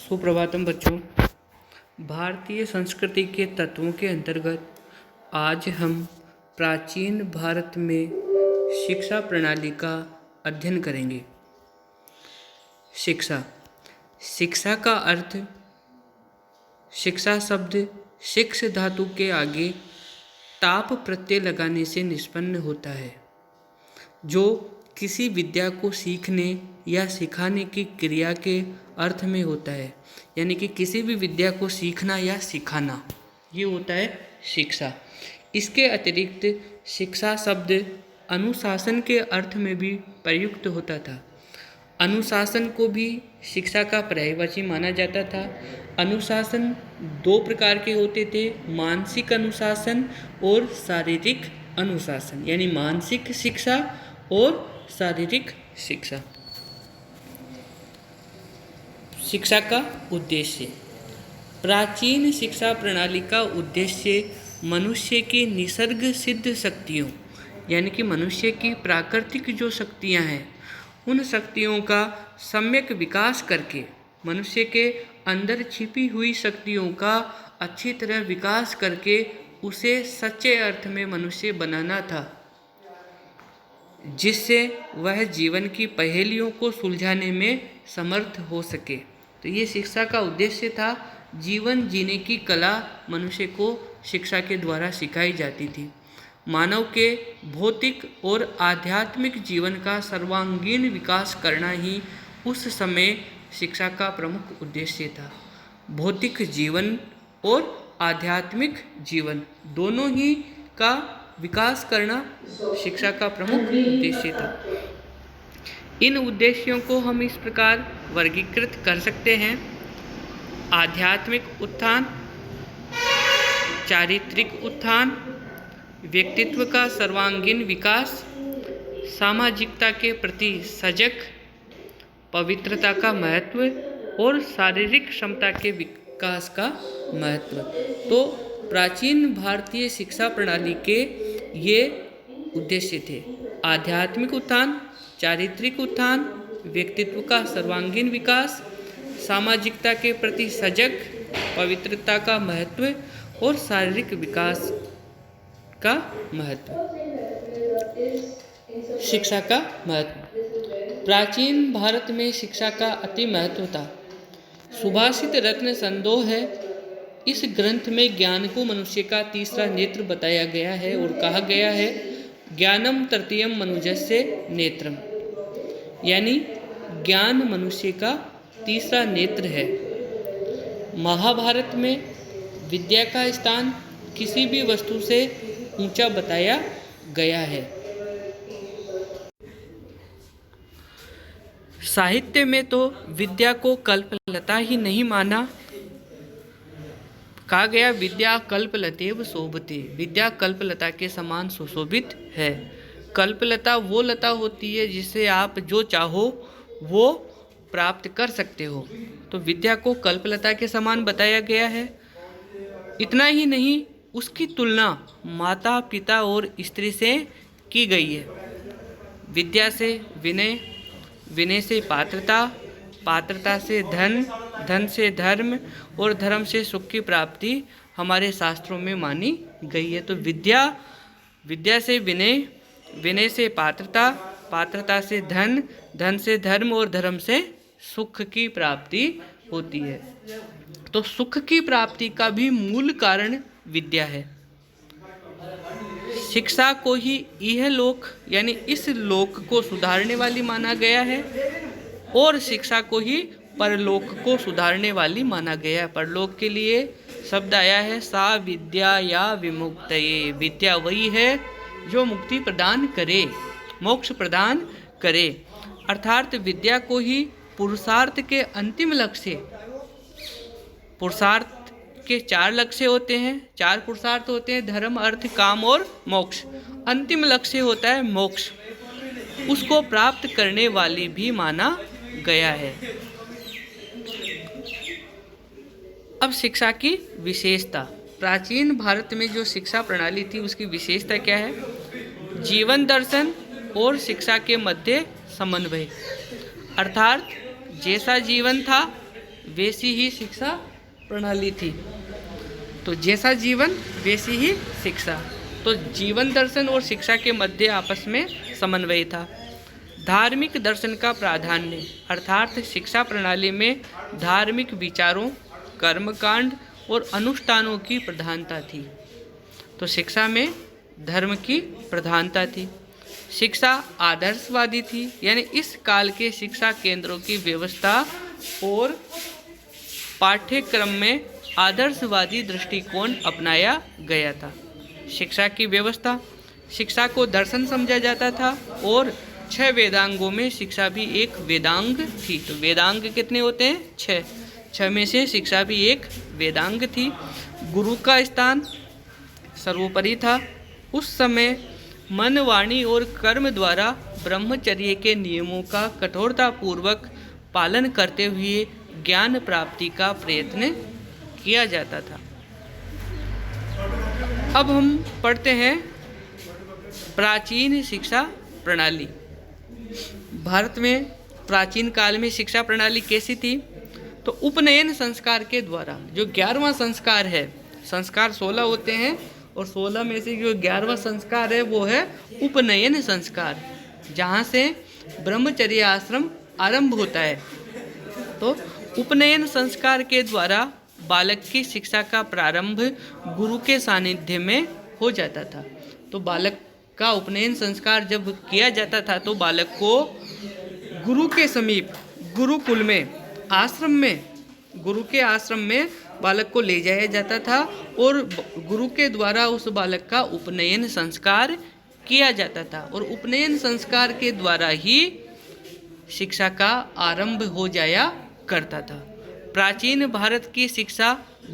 सुप्रभातम बच्चों। भारतीय संस्कृति के तत्वों के अंतर्गत आज हम प्राचीन भारत में शिक्षा प्रणाली का अध्ययन करेंगे। शिक्षा शिक्षा का अर्थ शिक्षा शब्द शिक्ष धातु के आगे ताप प्रत्यय लगाने से निष्पन्न होता है, जो किसी विद्या को सीखने या सिखाने की क्रिया के अर्थ में होता है। यानी कि किसी भी विद्या को सीखना या सिखाना, ये होता है शिक्षा। इसके अतिरिक्त शिक्षा शब्द अनुशासन के अर्थ में भी प्रयुक्त होता था। अनुशासन को भी शिक्षा का पर्यायवाची माना जाता था। अनुशासन दो प्रकार के होते थे, मानसिक अनुशासन और शारीरिक अनुशासन, यानी मानसिक शिक्षा और शारीरिक शिक्षा। शिक्षा का उद्देश्य प्राचीन शिक्षा प्रणाली का उद्देश्य मनुष्य की निसर्ग सिद्ध शक्तियों, यानी कि मनुष्य की प्राकृतिक जो शक्तियां हैं, उन शक्तियों का सम्यक विकास करके मनुष्य के अंदर छिपी हुई शक्तियों का अच्छी तरह विकास करके उसे सच्चे अर्थ में मनुष्य बनाना था, जिससे वह जीवन की पहेलियों को सुलझाने में समर्थ हो सके। तो ये शिक्षा का उद्देश्य था। जीवन जीने की कला मनुष्य को शिक्षा के द्वारा सिखाई जाती थी। मानव के भौतिक और आध्यात्मिक जीवन का सर्वांगीण विकास करना ही उस समय शिक्षा का प्रमुख उद्देश्य था। भौतिक जीवन और आध्यात्मिक जीवन दोनों ही का विकास करना शिक्षा का प्रमुख उद्देश्य था। इन उद्देश्यों को हम इस प्रकार वर्गीकृत कर सकते हैं: आध्यात्मिक उत्थान, चारित्रिक उत्थान, व्यक्तित्व का सर्वांगीण विकास, सामाजिकता के प्रति सजग, पवित्रता का महत्व और शारीरिक क्षमता के विकास का महत्व। तो प्राचीन भारतीय शिक्षा प्रणाली के ये उद्देश्य थे: आध्यात्मिक उत्थान, चारित्रिक उत्थान, व्यक्तित्व का सर्वांगीण विकास, सामाजिकता के प्रति सजग, पवित्रता का महत्व और शारीरिक विकास का महत्व। शिक्षा का महत्व प्राचीन भारत में शिक्षा का अति महत्व था। सुभाषित रत्न संदोह है, इस ग्रंथ में ज्ञान को मनुष्य का तीसरा नेत्र बताया गया है और कहा गया है ज्ञानम तृतीयम मनुजस्य नेत्रम, यानी ज्ञान मनुष्य का तीसरा नेत्र है। महाभारत में विद्या का स्थान किसी भी वस्तु से ऊंचा बताया गया है। साहित्य में तो विद्या को कल्पलता ही नहीं माना, कहा गया विद्या कल्पलतेव शोभते, विद्या कल्पलता के समान सुशोभित है। कल्पलता वो लता होती है जिससे आप जो चाहो वो प्राप्त कर सकते हो, तो विद्या को कल्पलता के समान बताया गया है। इतना ही नहीं, उसकी तुलना माता पिता और स्त्री से की गई है। विद्या से विनय, विनय से पात्रता, पात्रता से धन, धन से धर्म और धर्म से सुख की प्राप्ति हमारे शास्त्रों में मानी गई है। तो विद्या, विद्या से विनय, विनय से पात्रता, पात्रता से धन, धन से धर्म और धर्म से सुख की प्राप्ति होती है। तो सुख की प्राप्ति का भी मूल कारण विद्या है। शिक्षा को ही यह लोक, यानी इस लोक को सुधारने वाली माना गया है और शिक्षा को ही परलोक को सुधारने वाली माना गया है। परलोक के लिए शब्द आया है सा विद्या या विमुक्तये, विद्या वही है जो मुक्ति प्रदान करे, मोक्ष प्रदान करे। अर्थात विद्या को ही पुरुषार्थ के अंतिम लक्ष्य, पुरुषार्थ के 4 लक्ष्य होते हैं, 4 पुरुषार्थ होते हैं: धर्म, अर्थ, काम और मोक्ष। अंतिम लक्ष्य होता है मोक्ष, उसको प्राप्त करने वाली भी माना गया है। अब शिक्षा की विशेषता, प्राचीन भारत में जो शिक्षा प्रणाली थी उसकी विशेषता क्या है? जीवन दर्शन और शिक्षा के मध्य समन्वय, अर्थात जैसा जीवन था वैसी ही शिक्षा प्रणाली थी। तो जैसा जीवन वैसी ही शिक्षा। तो जीवन दर्शन और शिक्षा के मध्य आपस में समन्वय था। धार्मिक दर्शन का प्राधान्य अर्थात शिक्षा प्रणाली में धार्मिक विचारों, कर्मकांड और अनुष्ठानों की प्रधानता थी। तो शिक्षा में धर्म की प्रधानता थी। शिक्षा आदर्शवादी थी, यानी इस काल के शिक्षा केंद्रों की व्यवस्था और पाठ्यक्रम में आदर्शवादी दृष्टिकोण अपनाया गया था। शिक्षा की व्यवस्था, शिक्षा को दर्शन समझा जाता था और 6 वेदांगों में शिक्षा भी एक वेदांग थी। तो वेदांग कितने होते हैं? 6 में से शिक्षा भी एक वेदांग थी। गुरु का स्थान सर्वोपरि था। उस समय मन, वाणी और कर्म द्वारा ब्रह्मचर्य के नियमों का कठोरतापूर्वक पालन करते हुए ज्ञान प्राप्ति का प्रयत्न किया जाता था। अब हम पढ़ते हैं प्राचीन शिक्षा प्रणाली। भारत में प्राचीन काल में शिक्षा प्रणाली कैसी थी? तो उपनयन संस्कार के द्वारा, जो 11वां संस्कार है, संस्कार 16 होते हैं और 16 में से जो 11वां संस्कार है वो है उपनयन संस्कार, जहाँ से ब्रह्मचर्य आश्रम आरंभ होता है। तो उपनयन संस्कार के द्वारा बालक की शिक्षा का प्रारंभ गुरु के सानिध्य में हो जाता था। तो बालक का उपनयन संस्कार जब किया जाता था तो बालक को गुरु के समीप, गुरुकुल में, आश्रम में, गुरु के आश्रम में बालक को ले जाया जाता था और गुरु के द्वारा उस बालक का उपनयन संस्कार किया जाता था और उपनयन संस्कार के द्वारा ही शिक्षा का आरंभ हो जाया करता था। प्राचीन भारत की शिक्षा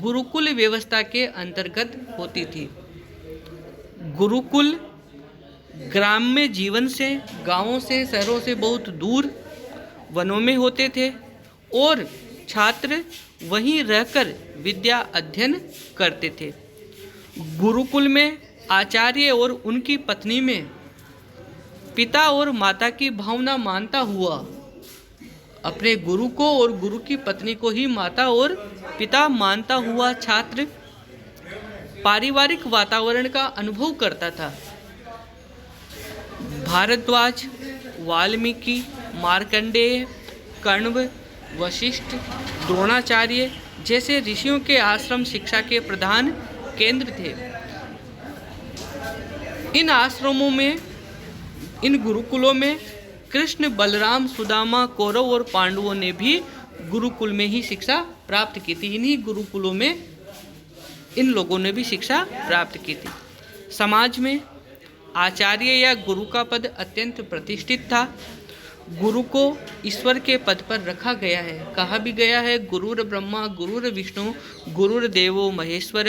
गुरुकुल व्यवस्था के अंतर्गत होती थी। गुरुकुल ग्राम्य जीवन से, गांवों से, शहरों से बहुत दूर वनों में होते थे और छात्र वहीं रहकर विद्या अध्ययन करते थे। गुरुकुल में आचार्य और उनकी पत्नी में पिता और माता की भावना मानता हुआ, अपने गुरु को और गुरु की पत्नी को ही माता और पिता मानता हुआ छात्र पारिवारिक वातावरण का अनुभव करता था। भारद्वाज, वाल्मीकि, मार्कंडेय, कण्व, वशिष्ठ, द्रोणाचार्य जैसे ऋषियों के आश्रम शिक्षा के प्रधान केंद्र थे। इन आश्रमों में, इन गुरुकुलों में कृष्ण, बलराम, सुदामा, कौरव और पांडवों ने भी गुरुकुल में ही शिक्षा प्राप्त की थी। इन्हीं गुरुकुलों में इन लोगों ने भी शिक्षा प्राप्त की थी। समाज में आचार्य या गुरु का पद अत्यंत प्रतिष्ठित था। गुरु को ईश्वर के पद पर रखा गया है। कहा भी गया है, गुरुर ब्रह्मा गुरुर विष्णु गुरुर देवो महेश्वर,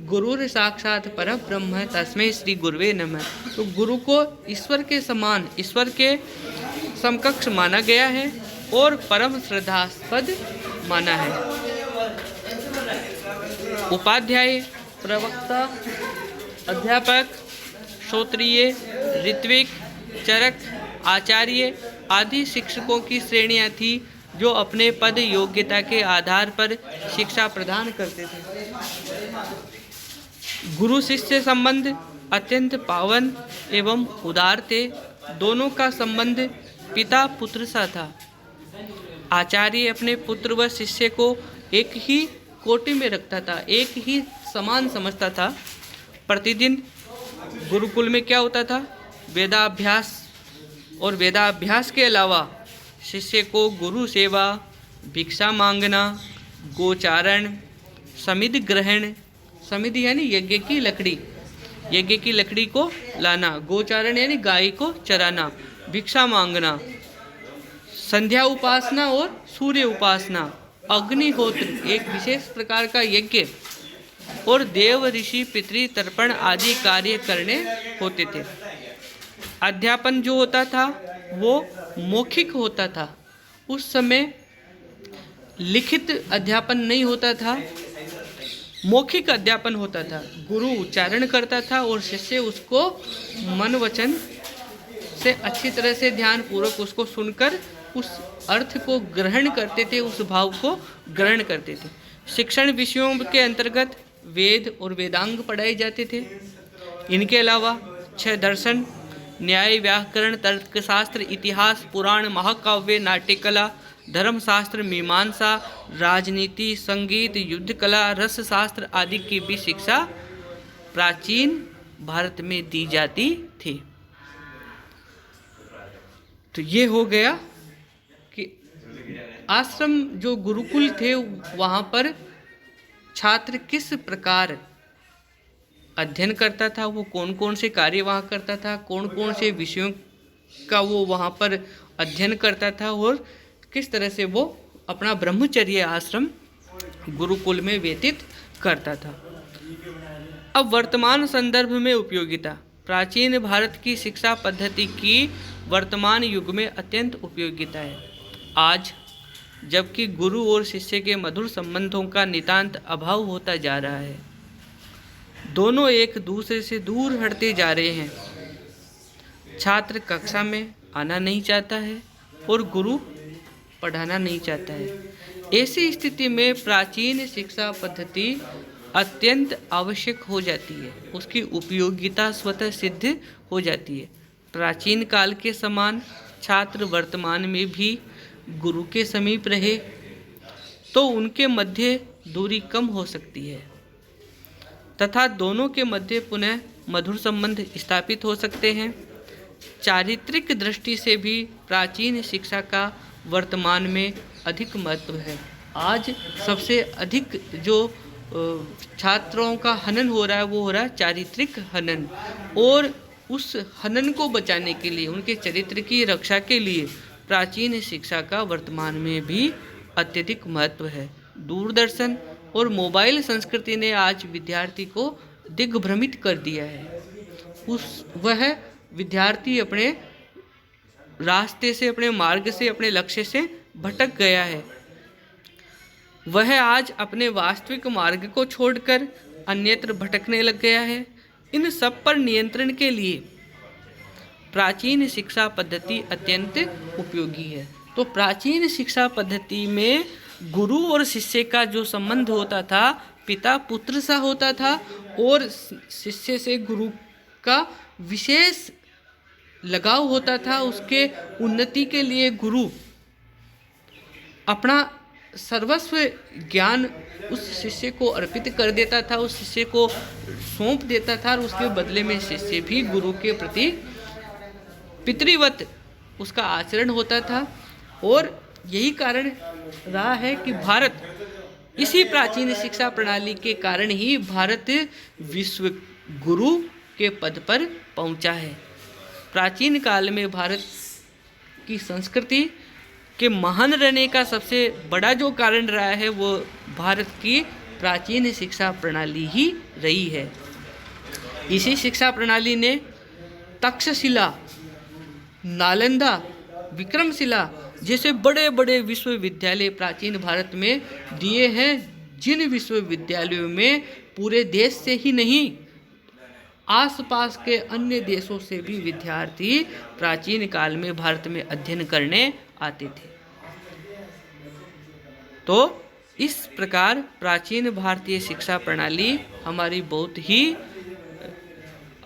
गुरुर साक्षात परब्रह्म तस्मै श्री गुरुवे नमः। तो गुरु को ईश्वर के समान, ईश्वर के समकक्ष माना गया है और परम श्रद्धास्पद माना है। उपाध्याय, प्रवक्ता, अध्यापक, श्रोत्रिय, ऋत्विक, चरक, आचार्य आदि शिक्षकों की श्रेणियां थी जो अपने पद योग्यता के आधार पर शिक्षा प्रदान करते थे। गुरु शिष्य संबंध अत्यंत पावन एवं उदार थे। दोनों का संबंध पिता पुत्र सा था। आचार्य अपने पुत्र व शिष्य को एक ही कोटि में रखता था, एक ही समान समझता था। प्रतिदिन गुरुकुल में क्या होता था? वेदाभ्यास, और वेदाभ्यास के अलावा शिष्य को गुरु सेवा, भिक्षा मांगना, गोचारण, समिधि ग्रहण, समिधि यानी यज्ञ की लकड़ी, यज्ञ की लकड़ी को लाना, गोचारण यानी गाय को चराना, भिक्षा मांगना, संध्या उपासना और सूर्य उपासना, अग्निहोत्र एक विशेष प्रकार का यज्ञ और देव ऋषि पितृ तर्पण आदि कार्य करने होते थे। अध्यापन जो होता था वो मौखिक होता था। उस समय लिखित अध्यापन नहीं होता था, मौखिक अध्यापन होता था। गुरु उच्चारण करता था और शिष्य उसको मन वचन से अच्छी तरह से ध्यान पूर्वक उसको सुनकर उस अर्थ को ग्रहण करते थे, उस भाव को ग्रहण करते थे। शिक्षण विषयों के अंतर्गत वेद और वेदांग पढ़ाए जाते थे। इनके अलावा 6 दर्शन, न्याय, व्याकरण, तर्कशास्त्र, इतिहास, पुराण, महाकाव्य, नाट्यकला, धर्मशास्त्र, मीमांसा, राजनीति, संगीत, युद्ध कला, रस शास्त्र आदि की भी शिक्षा प्राचीन भारत में दी जाती थी। तो ये हो गया कि आश्रम जो गुरुकुल थे वहाँ पर छात्र किस प्रकार अध्ययन करता था, वो कौन कौन से कार्य वहाँ करता था, कौन कौन से विषयों का वो वहाँ पर अध्ययन करता था और किस तरह से वो अपना ब्रह्मचर्य आश्रम गुरुकुल में व्यतीत करता था। अब वर्तमान संदर्भ में उपयोगिता। प्राचीन भारत की शिक्षा पद्धति की वर्तमान युग में अत्यंत उपयोगिता है। आज जबकि गुरु और शिष्य के मधुर संबंधों का नितांत अभाव होता जा रहा है, दोनों एक दूसरे से दूर हटते जा रहे हैं। छात्र कक्षा में आना नहीं चाहता है और गुरु पढ़ाना नहीं चाहता है। ऐसी स्थिति में प्राचीन शिक्षा पद्धति अत्यंत आवश्यक हो जाती है, उसकी उपयोगिता स्वतः सिद्ध हो जाती है। प्राचीन काल के समान छात्र वर्तमान में भी गुरु के समीप रहे तो उनके मध्य दूरी कम हो सकती है तथा दोनों के मध्य पुनः मधुर संबंध स्थापित हो सकते हैं। चारित्रिक दृष्टि से भी प्राचीन शिक्षा का वर्तमान में अधिक महत्व है। आज सबसे अधिक जो छात्रों का हनन हो रहा है वो हो रहा है चारित्रिक हनन, और उस हनन को बचाने के लिए, उनके चरित्र की रक्षा के लिए प्राचीन शिक्षा का वर्तमान में भी अत्यधिक महत्व है। दूरदर्शन और मोबाइल संस्कृति ने आज विद्यार्थी को दिग्भ्रमित कर दिया है। वह विद्यार्थी अपने रास्ते से, अपने मार्ग से, अपने लक्ष्य से भटक गया है। वह आज अपने वास्तविक मार्ग को छोड़कर अन्यत्र भटकने लग गया है। इन सब पर नियंत्रण के लिए प्राचीन शिक्षा पद्धति अत्यंत उपयोगी है। तो प्राचीन शिक्षा पद्धति में गुरु और शिष्य का जो संबंध होता था, पिता पुत्र सा होता था, और शिष्य से गुरु का विशेष लगाव होता था। उसके उन्नति के लिए गुरु अपना सर्वस्व ज्ञान उस शिष्य को अर्पित कर देता था, उस शिष्य को सौंप देता था, और उसके बदले में शिष्य भी गुरु के प्रति पितृवत उसका आचरण होता था। और यही कारण रहा है कि भारत, इसी प्राचीन शिक्षा प्रणाली के कारण ही भारत विश्व गुरु के पद पर पहुंचा है। प्राचीन काल में भारत की संस्कृति के महान रहने का सबसे बड़ा जो कारण रहा है वो भारत की प्राचीन शिक्षा प्रणाली ही रही है। इसी शिक्षा प्रणाली ने तक्षशिला, नालंदा, विक्रमशिला जैसे बड़े बड़े विश्वविद्यालय प्राचीन भारत में दिए हैं, जिन विश्वविद्यालयों में पूरे देश से ही नहीं, आसपास के अन्य देशों से भी विद्यार्थी प्राचीन काल में भारत में अध्ययन करने आते थे। तो इस प्रकार प्राचीन भारतीय शिक्षा प्रणाली हमारी बहुत ही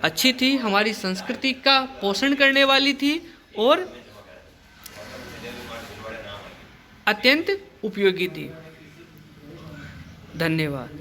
अच्छी थी, हमारी संस्कृति का पोषण करने वाली थी और अत्यंत उपयोगी थी। धन्यवाद।